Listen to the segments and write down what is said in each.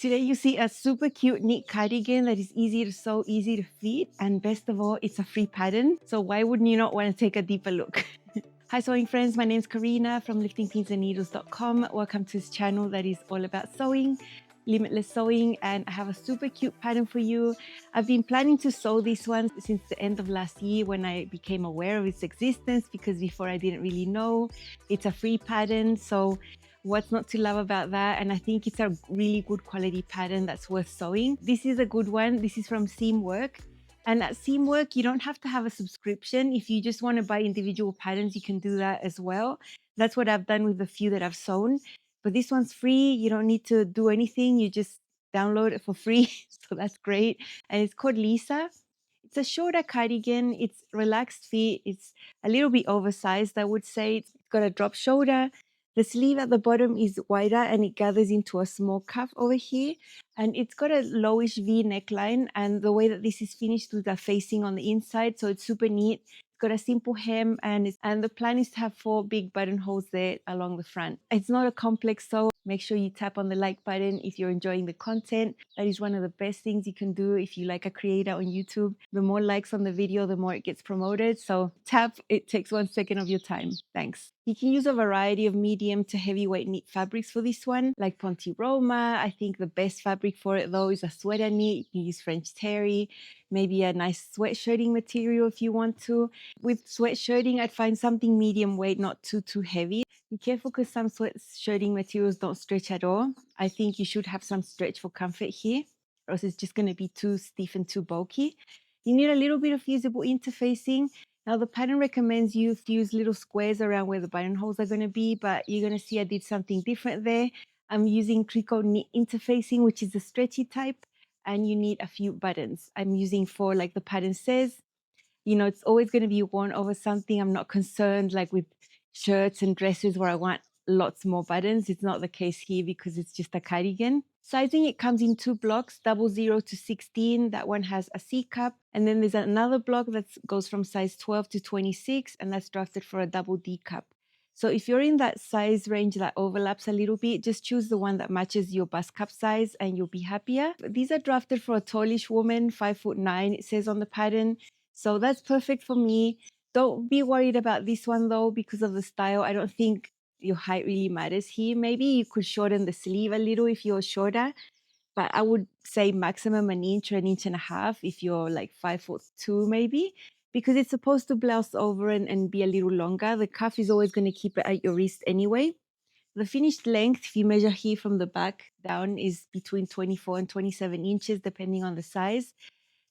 Today you see a super cute knit cardigan that is easy to sew, easy to fit, and best of all, it's a free pattern. So why wouldn't you not want to take a deeper look? Hi sewing friends, my name is Karina from liftingpinsandneedles.com. Welcome to this channel that is all about sewing, limitless sewing, and I have a super cute pattern for you. I've been planning to sew this one since the end of last year when I became aware of its existence, because before I didn't really know. It's a free pattern, so what's not to love about that? And I think it's a really good quality pattern that's worth sewing. This is a good one. This is from Seamwork. And at Seamwork, you don't have to have a subscription. If you just want to buy individual patterns, you can do that as well. That's what I've done with the few that I've sewn. But this one's free. You don't need to do anything. You just download it for free. So that's great. And it's called Lisa. It's a shorter cardigan. It's relaxed fit. It's a little bit oversized, I would say. It's got a drop shoulder. The sleeve at the bottom is wider and it gathers into a small cuff over here. And it's got a lowish V neckline, and the way that this is finished with the facing on the inside, so it's super neat. It's got a simple hem, and the plan is to have 4 big buttonholes there along the front. It's not a complex sew. Make sure you tap on the like button if you're enjoying the content. That is one of the best things you can do if you like a creator on YouTube. The more likes on the video, the more it gets promoted. So tap, it takes 1 second of your time. Thanks. You can use a variety of medium to heavyweight knit fabrics for this one, like Ponte Roma. I think the best fabric for it though is a sweater knit. You can use French terry, maybe a nice sweatshirting material if you want to. With sweatshirting, I'd find something medium weight, not too heavy. Be careful because some sweatshirting materials don't stretch at all. I think you should have some stretch for comfort here, or else it's just going to be too stiff and too bulky. You need a little bit of fusible interfacing. Now the pattern recommends you use little squares around where the buttonholes are going to be, but you're going to see I did something different there. I'm using tricot knit interfacing, which is the stretchy type, and you need a few buttons. I'm using 4 like the pattern says. You know, it's always going to be worn over something. I'm not concerned like with shirts and dresses where I want lots more buttons. It's not the case here because it's just a cardigan. Sizing, it comes in 2 blocks, 00 to 16. That one has a C cup. And then there's another block that goes from size 12 to 26, and that's drafted for a double D cup. So if you're in that size range that overlaps a little bit, just choose the one that matches your bust cup size and you'll be happier. These are drafted for a tallish woman, 5'9", it says on the pattern. So that's perfect for me. Don't be worried about this one though, because of the style. I don't think your height really matters here. Maybe you could shorten the sleeve a little if you're shorter, but I would say maximum an inch or an inch and a half if you're like 5'2" maybe, because it's supposed to blouse over and be a little longer. The cuff is always going to keep it at your wrist anyway. The finished length, if you measure here from the back down, is between 24 and 27 inches, depending on the size.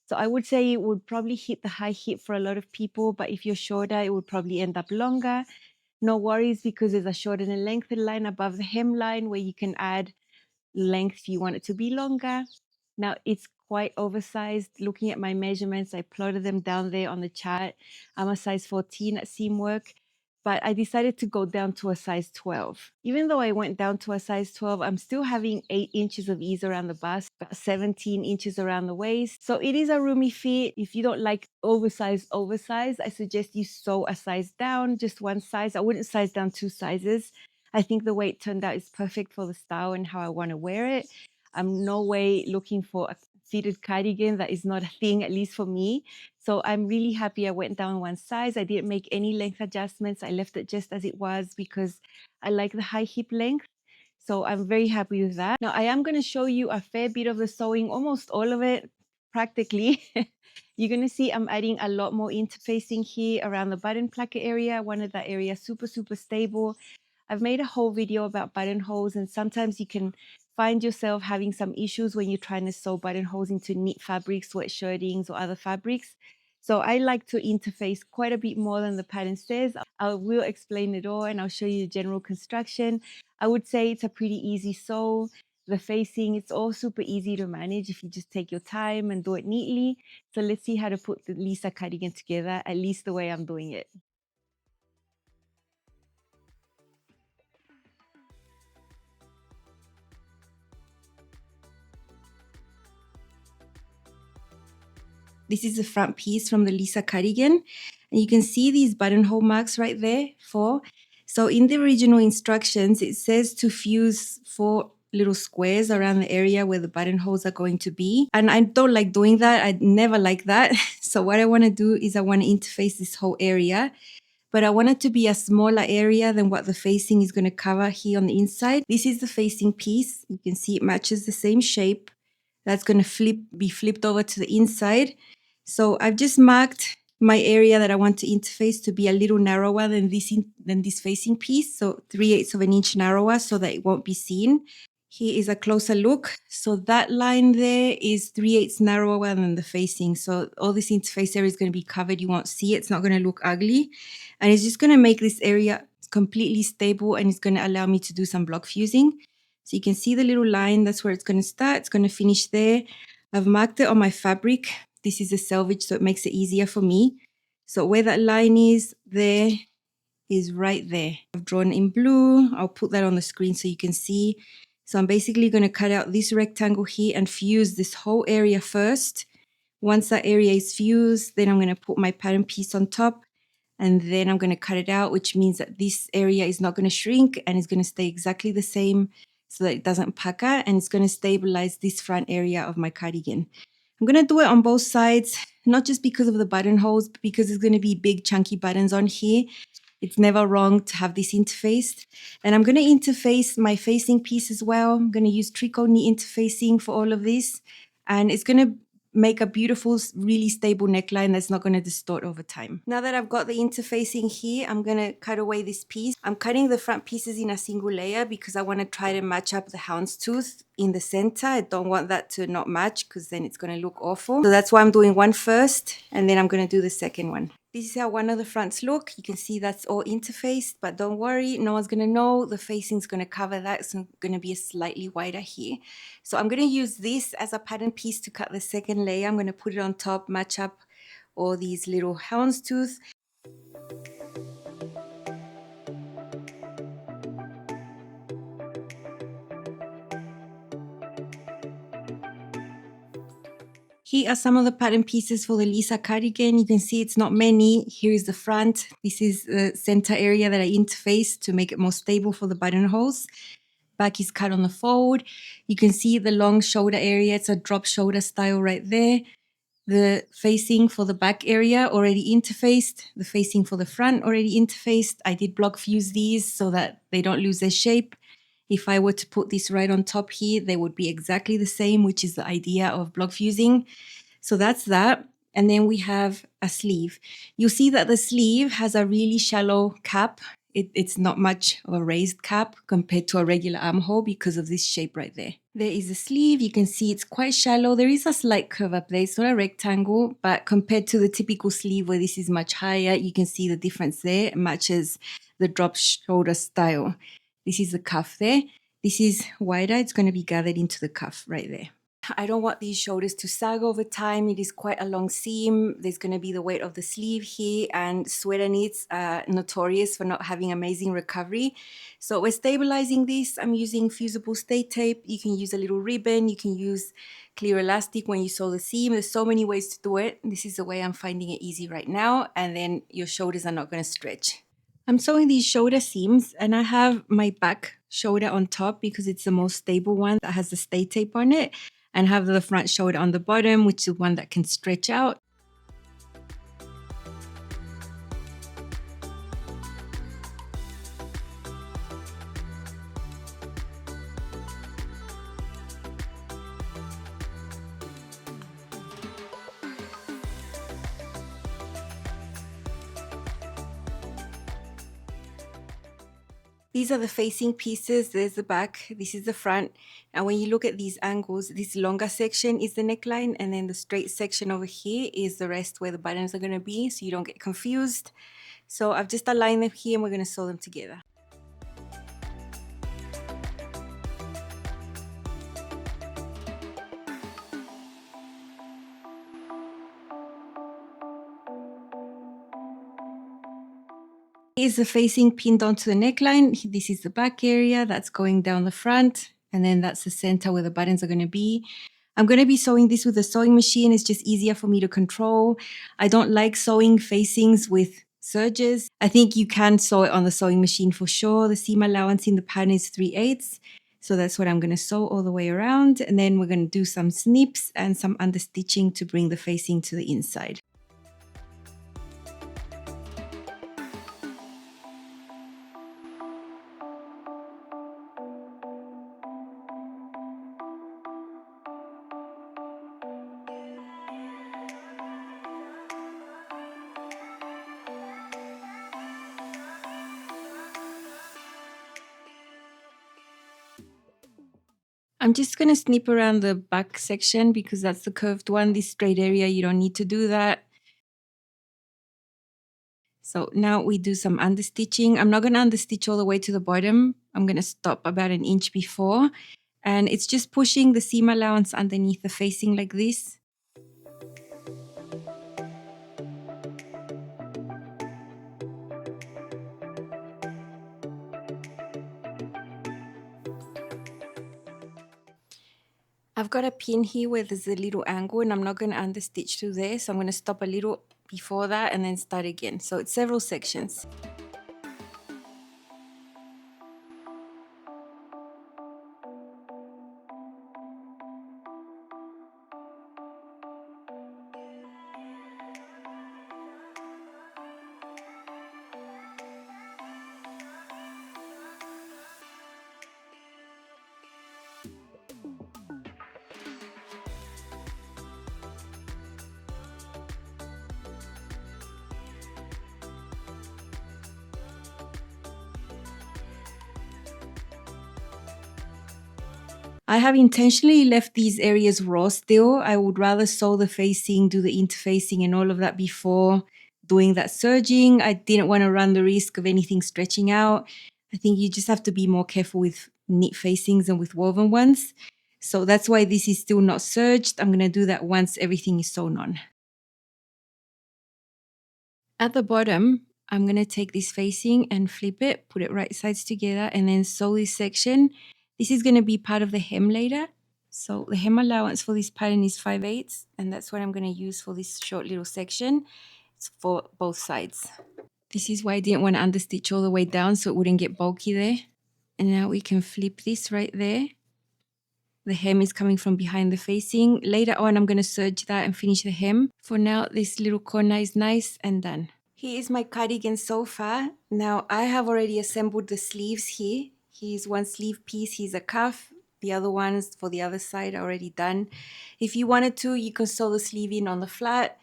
So I would say it would probably hit the high hip for a lot of people, but if you're shorter, it would probably end up longer. No worries, because there's a shorten and lengthen line above the hemline where you can add length if you want it to be longer. Now it's quite oversized. Looking at my measurements, I plotted them down there on the chart. I'm a size 14 at Seamwork, but I decided to go down to a size 12. Even though I went down to a size 12, I'm still having 8 inches of ease around the bust, about 17 inches around the waist. So it is a roomy fit. If you don't like oversized, I suggest you sew a size down, just 1 size. I wouldn't size down 2 sizes. I think the way it turned out is perfect for the style and how I want to wear it. I'm no way looking for a fitted cardigan. That is not a thing, at least for me. So I'm really happy I went down 1 size. I didn't make any length adjustments. I left it just as it was because I like the high hip length. So I'm very happy with that. Now I am going to show you a fair bit of the sewing, almost all of it practically. You're going to see I'm adding a lot more interfacing here around the button placket area. I wanted that area super stable. I've made a whole video about buttonholes, and sometimes you can find yourself having some issues when you're trying to sew buttonholes into knit fabrics, sweatshirtings, or other fabrics. So I like to interface quite a bit more than the pattern says. I will explain it all and I'll show you the general construction. I would say it's a pretty easy sew. The facing, it's all super easy to manage if you just take your time and do it neatly. So let's see how to put the Lisa cardigan together, at least the way I'm doing it. This is the front piece from the Lisa cardigan. And you can see these buttonhole marks right there. So in the original instructions, it says to fuse 4 little squares around the area where the buttonholes are going to be. And I don't like doing that. I never like that. So what I want to do is I want to interface this whole area, but I want it to be a smaller area than what the facing is going to cover here on the inside. This is the facing piece. You can see it matches the same shape. That's going to be flipped over to the inside. So I've just marked my area that I want to interface to be a little narrower than this facing piece. So 3/8 of an inch narrower so that it won't be seen. Here is a closer look. So that line there is 3/8 narrower than the facing. So all this interface area is going to be covered. You won't see it. It's not going to look ugly. And it's just going to make this area completely stable, and it's going to allow me to do some block fusing. So you can see the little line. That's where it's going to start. It's going to finish there. I've marked it on my fabric. This is a selvage, so it makes it easier for me. So where that line is, there is right there. I've drawn in blue. I'll put that on the screen so you can see. So I'm basically going to cut out this rectangle here and fuse this whole area first. Once that area is fused, then I'm going to put my pattern piece on top, and then I'm going to cut it out, which means that this area is not going to shrink and it's going to stay exactly the same so that it doesn't pucker, and it's going to stabilize this front area of my cardigan. I'm going to do it on both sides, not just because of the buttonholes, but because there's going to be big chunky buttons on here. It's never wrong to have this interfaced. And I'm going to interface my facing piece as well. I'm going to use tricot knee interfacing for all of this. And it's going to make a beautiful, really stable neckline that's not going to distort over time. Now that I've got the interfacing here, I'm going to cut away this piece. I'm cutting the front pieces in a single layer because I want to try to match up the houndstooth in the center. I don't want that to not match because then it's going to look awful. So that's why I'm doing one first, and then I'm going to do the second one. This is how one of the fronts look. You can see that's all interfaced, but don't worry, no one's going to know. The facing's going to cover that, so it's going to be a slightly wider here. So I'm going to use this as a pattern piece to cut the second layer. I'm going to put it on top, match up all these little houndstooth. Here are some of the pattern pieces for the Lisa cardigan. You can see it's not many. Here is the front. This is the center area that I interfaced to make it more stable for the buttonholes. Back is cut on the fold. You can see the long shoulder area. It's a drop shoulder style right there. The facing for the back area already interfaced. The facing for the front already interfaced. I did block fuse these so that they don't lose their shape. If I were to put this right on top here, they would be exactly the same, which is the idea of block fusing. So that's that. And then we have a sleeve. You'll see that the sleeve has a really shallow cap. It's not much of a raised cap compared to a regular armhole because of this shape right there. There is a sleeve. You can see it's quite shallow. There is a slight curve up there. It's not a rectangle, but compared to the typical sleeve where this is much higher, you can see the difference there. It matches the drop shoulder style. This is the cuff there. This is wider. It's going to be gathered into the cuff right there. I don't want these shoulders to sag over time. It is quite a long seam. There's going to be the weight of the sleeve here, and sweater knits are notorious for not having amazing recovery. So we're stabilizing this. I'm using fusible stay tape. You can use a little ribbon. You can use clear elastic when you sew the seam. There's so many ways to do it. This is the way I'm finding it easy right now, and then your shoulders are not going to stretch. I'm sewing these shoulder seams, and I have my back shoulder on top because it's the most stable one that has the stay tape on it, and have the front shoulder on the bottom, which is one that can stretch out. These are the facing pieces. There's the back, this is the front. And when you look at these angles, this longer section is the neckline, and then the straight section over here is the rest where the buttons are going to be, so you don't get confused. So I've just aligned them here, and we're going to sew them together. Here's the facing pinned onto the neckline. This is the back area that's going down the front, and then that's the center where the buttons are going to be. I'm going to be sewing this with a sewing machine. It's just easier for me to control. I don't like sewing facings with serges. I think you can sew it on the sewing machine for sure. The seam allowance in the pattern is 3/8. So that's what I'm going to sew all the way around. And then we're going to do some snips and some understitching to bring the facing to the inside. I'm just going to snip around the back section because that's the curved one. This straight area, you don't need to do that. So now we do some understitching. I'm not going to understitch all the way to the bottom. I'm going to stop about an inch before. And it's just pushing the seam allowance underneath the facing like this. I've got a pin here where there's a little angle and I'm not going to understitch through there. So I'm going to stop a little before that and then start again. So it's several sections. I have intentionally left these areas raw still. I would rather sew the facing, do the interfacing and all of that before doing that serging. I didn't want to run the risk of anything stretching out. I think you just have to be more careful with knit facings and with woven ones. So that's why this is still not serged. I'm going to do that once everything is sewn on. At the bottom, I'm going to take this facing and flip it, put it right sides together, and then sew this section. This is going to be part of the hem later. So the hem allowance for this pattern is 5/8, and that's what I'm going to use for this short little section. It's for both sides. This is why I didn't want to understitch all the way down so it wouldn't get bulky there. And now we can flip this right there. The hem is coming from behind the facing. Later on, I'm going to serge that and finish the hem. For now, this little corner is nice and done. Here is my cardigan so far. Now, I have already assembled the sleeves here. Here's one sleeve piece, here's a cuff. The other ones for the other side are already done. If you wanted to, you can sew the sleeve in on the flat.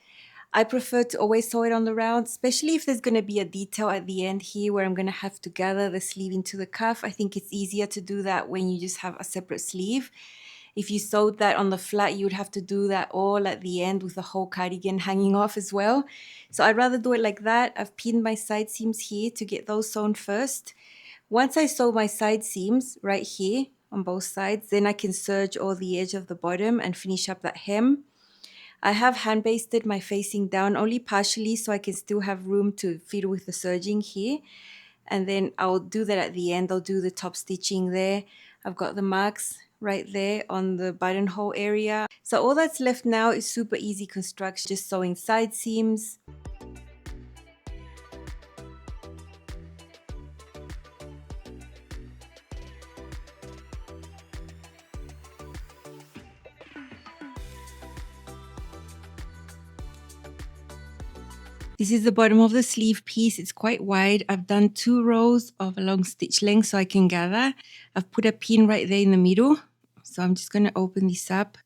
I prefer to always sew it on the round, especially if there's going to be a detail at the end here where I'm going to have to gather the sleeve into the cuff. I think it's easier to do that when you just have a separate sleeve. If you sewed that on the flat, you would have to do that all at the end with the whole cardigan hanging off as well. So I'd rather do it like that. I've pinned my side seams here to get those sewn first. Once I sew my side seams right here on both sides, then I can serge all the edge of the bottom and finish up that hem. I have hand basted my facing down only partially so I can still have room to fiddle with the serging here. And then I'll do that at the end. I'll do the top stitching there. I've got the marks right there on the buttonhole area. So all that's left now is super easy construction, just sewing side seams. This is the bottom of the sleeve piece. It's quite wide. I've done 2 rows of a long stitch length so I can gather. I've put a pin right there in the middle. So I'm just going to open this up.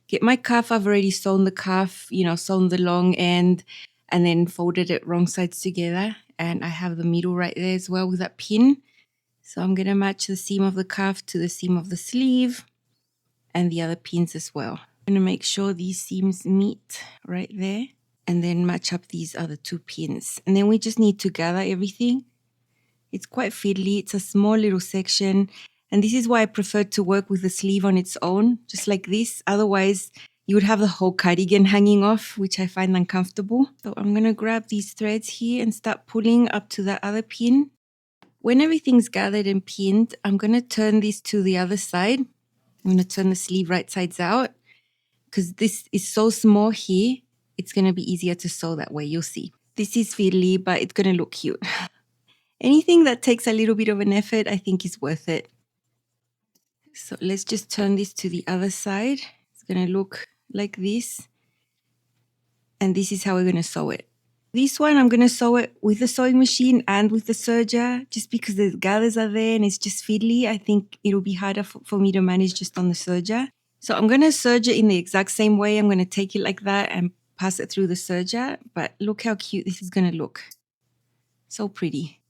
Get my cuff. I've already sewn the cuff, sewn the long end and then folded it wrong sides together. And I have the middle right there as well with that pin. So I'm going to match the seam of the cuff to the seam of the sleeve and the other pins as well. I'm going to make sure these seams meet right there. And then match up these other 2 pins. And then we just need to gather everything. It's quite fiddly. It's a small little section. And this is why I prefer to work with the sleeve on its own, just like this. Otherwise, you would have the whole cardigan hanging off, which I find uncomfortable. So I'm going to grab these threads here and start pulling up to that other pin. When everything's gathered and pinned, I'm going to turn this to the other side. I'm going to turn the sleeve right sides out because this is so small here. It's going to be easier to sew that way, you'll see. This is fiddly, but it's going to look cute. Anything that takes a little bit of an effort, I think is worth it. So let's just turn this to the other side. It's gonna look like this. And this is how we're gonna sew it. This one, I'm gonna sew it with the sewing machine and with the serger, just because the gathers are there and it's just fiddly. I think it'll be harder for me to manage just on the serger. So I'm gonna serge it in the exact same way. I'm gonna take it like that and pass it through the serger. But look how cute this is gonna look. So pretty.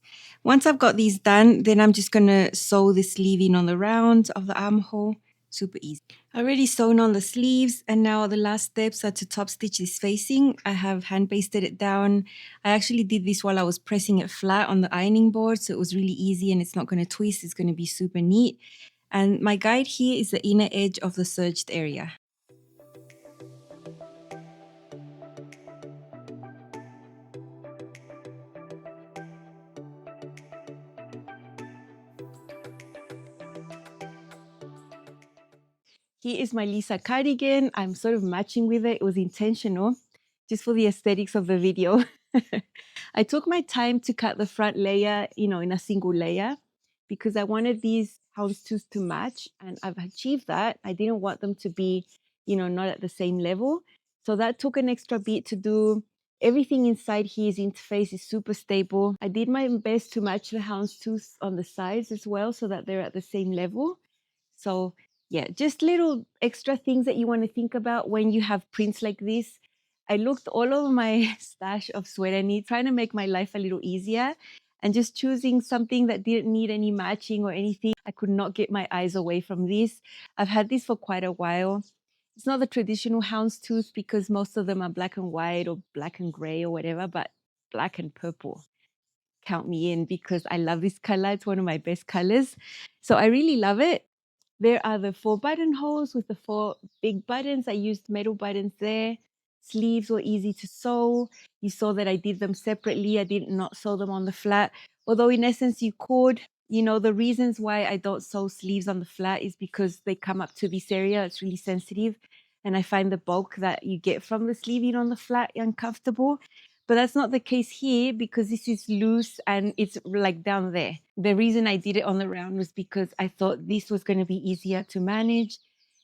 Once I've got these done, then I'm just gonna sew the sleeve in on the round of the armhole. Super easy. I already sewn on the sleeves, and now the last steps are to top stitch this facing. I have hand basted it down. I actually did this while I was pressing it flat on the ironing board, so it was really easy and it's not going to twist. It's going to be super neat. And my guide here is the inner edge of the serged area. Here is my Lisa cardigan. I'm sort of matching with it. It was intentional, just for the aesthetics of the video. I took my time to cut the front layer, in a single layer, because I wanted these houndstooths to match, and I've achieved that. I didn't want them to be, not at the same level. So that took an extra bit to do. Everything inside here's interface is super stable. I did my best to match the houndstooths on the sides as well, so that they're at the same level. So yeah, just little extra things that you want to think about when you have prints like this. I looked all over my stash of sweater knit, trying to make my life a little easier, and just choosing something that didn't need any matching or anything. I could not get my eyes away from this. I've had this for quite a while. It's not the traditional houndstooth because most of them are black and white or black and gray or whatever, but black and purple. Count me in, because I love this color. It's one of my best colors. So I really love it. There are the 4 buttonholes with the 4 big buttons. I used metal buttons there. Sleeves were easy to sew. You saw that I did them separately. I did not sew them on the flat, although in essence you could. The reasons why I don't sew sleeves on the flat is because they come up to this area. It's really sensitive, and I find the bulk that you get from the sleeving on the flat uncomfortable. But that's not the case here, because this is loose and it's like down there. The reason I did it on the round was because I thought this was going to be easier to manage.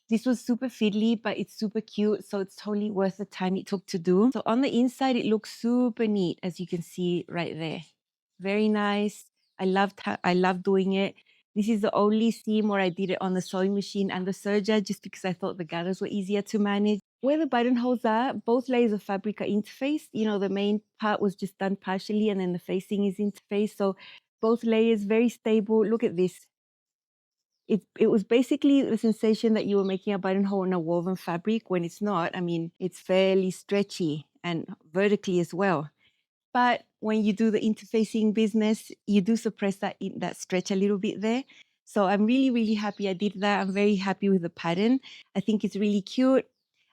This was super fiddly, but it's super cute, so it's totally worth the time it took to do. So on the inside, it looks super neat, as you can see right there. Very nice. I love doing it. This is the only seam where I did it on the sewing machine and the serger, just because I thought the gathers were easier to manage. Where the buttonholes are, both layers of fabric are interfaced. The main part was just done partially, and then the facing is interfaced. So both layers very stable. Look at this. It was basically the sensation that you were making a buttonhole in a woven fabric, when it's not. I mean, it's fairly stretchy and vertically as well. But when you do the interfacing business, you do suppress that stretch a little bit there. So I'm really, really happy I did that. I'm very happy with the pattern. I think it's really cute.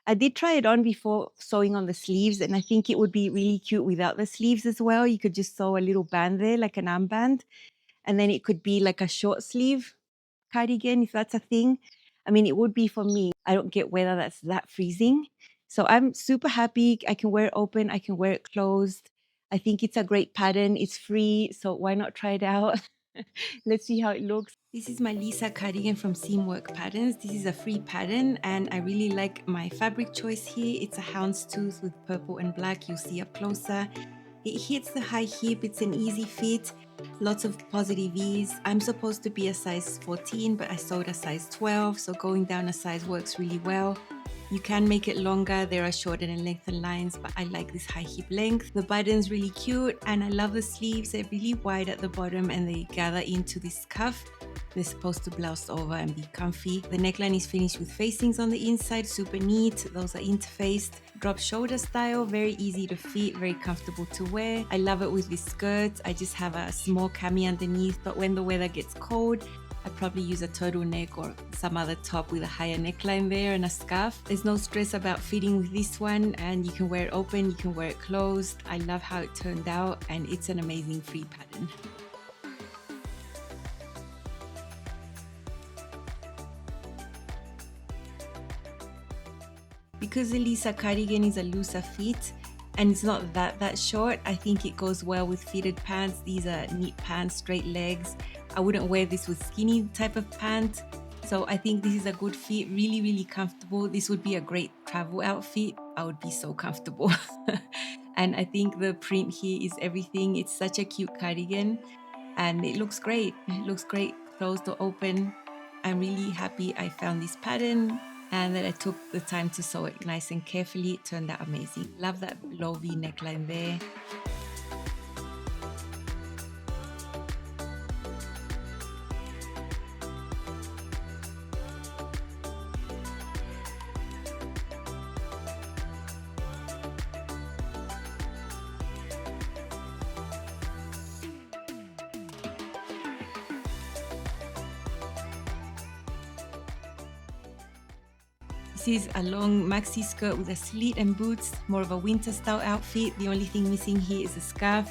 I did try it on before sewing on the sleeves, and I think it would be really cute without the sleeves as well. You could just sew a little band there, like an armband, and then it could be like a short sleeve cardigan, if that's a thing. I mean, it would be for me. I don't get whether that's that freezing. So I'm super happy. I can wear it open. I can wear it closed. I think it's a great pattern. It's free, so why not try it out? Let's see how it looks. This is my Lisa cardigan from Seamwork Patterns. This is a free pattern, and I really like my fabric choice here. It's a houndstooth with purple and black. You'll see up closer. It hits the high hip. It's an easy fit. Lots of positive ease. I'm supposed to be a size 14, but I sewed a size 12, so going down a size works really well. You can make it longer. There are shorter and lengthened lines, but I like this high hip length. The button's really cute, and I love the sleeves. They're really wide at the bottom and they gather into this cuff. They're supposed to blouse over and be comfy. The neckline is finished with facings on the inside, super neat. Those are interfaced. Drop shoulder style, very easy to fit, very comfortable to wear. I love it with this skirt. I just have a small cami underneath, but when the weather gets cold, I probably use a turtleneck or some other top with a higher neckline there and a scarf. There's no stress about fitting with this one, and you can wear it open, you can wear it closed. I love how it turned out, and it's an amazing free pattern. Because the Lisa cardigan is a looser fit and it's not that short, I think it goes well with fitted pants. These are neat pants, straight legs. I wouldn't wear this with skinny type of pant. So I think this is a good fit, really, really comfortable. This would be a great travel outfit. I would be so comfortable. And I think the print here is everything. It's such a cute cardigan and it looks great. It looks great closed or open. I'm really happy I found this pattern and that I took the time to sew it nice and carefully. It turned out amazing. Love that low V neckline there. This is a long maxi skirt with a slit and boots, more of a winter style outfit. The only thing missing here is a scarf.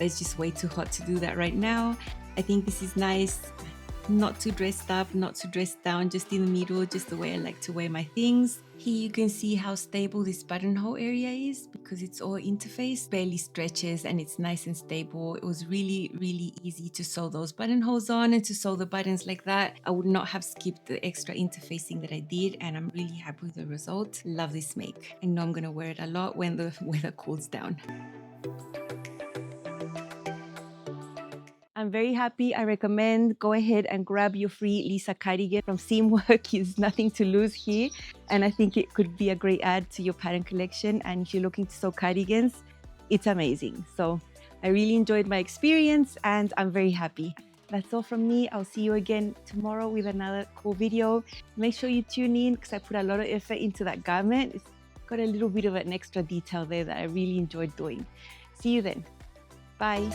It's just way too hot to do that right now. I think this is nice, not too dressed up, not too dressed down, just in the middle, just the way I like to wear my things. Here you can see how stable this buttonhole area is because it's all interfaced, barely stretches and it's nice and stable. It was really, really easy to sew those buttonholes on and to sew the buttons like that. I would not have skipped the extra interfacing that I did and I'm really happy with the result. Love this make. I know I'm gonna wear it a lot when the weather cools down. I'm very happy. I recommend go ahead and grab your free Lisa cardigan from Seamwork. There's nothing to lose here. And I think it could be a great add to your pattern collection. And if you're looking to sew cardigans, it's amazing. So I really enjoyed my experience and I'm very happy. That's all from me. I'll see you again tomorrow with another cool video. Make sure you tune in because I put a lot of effort into that garment. It's got a little bit of an extra detail there that I really enjoyed doing. See you then. Bye.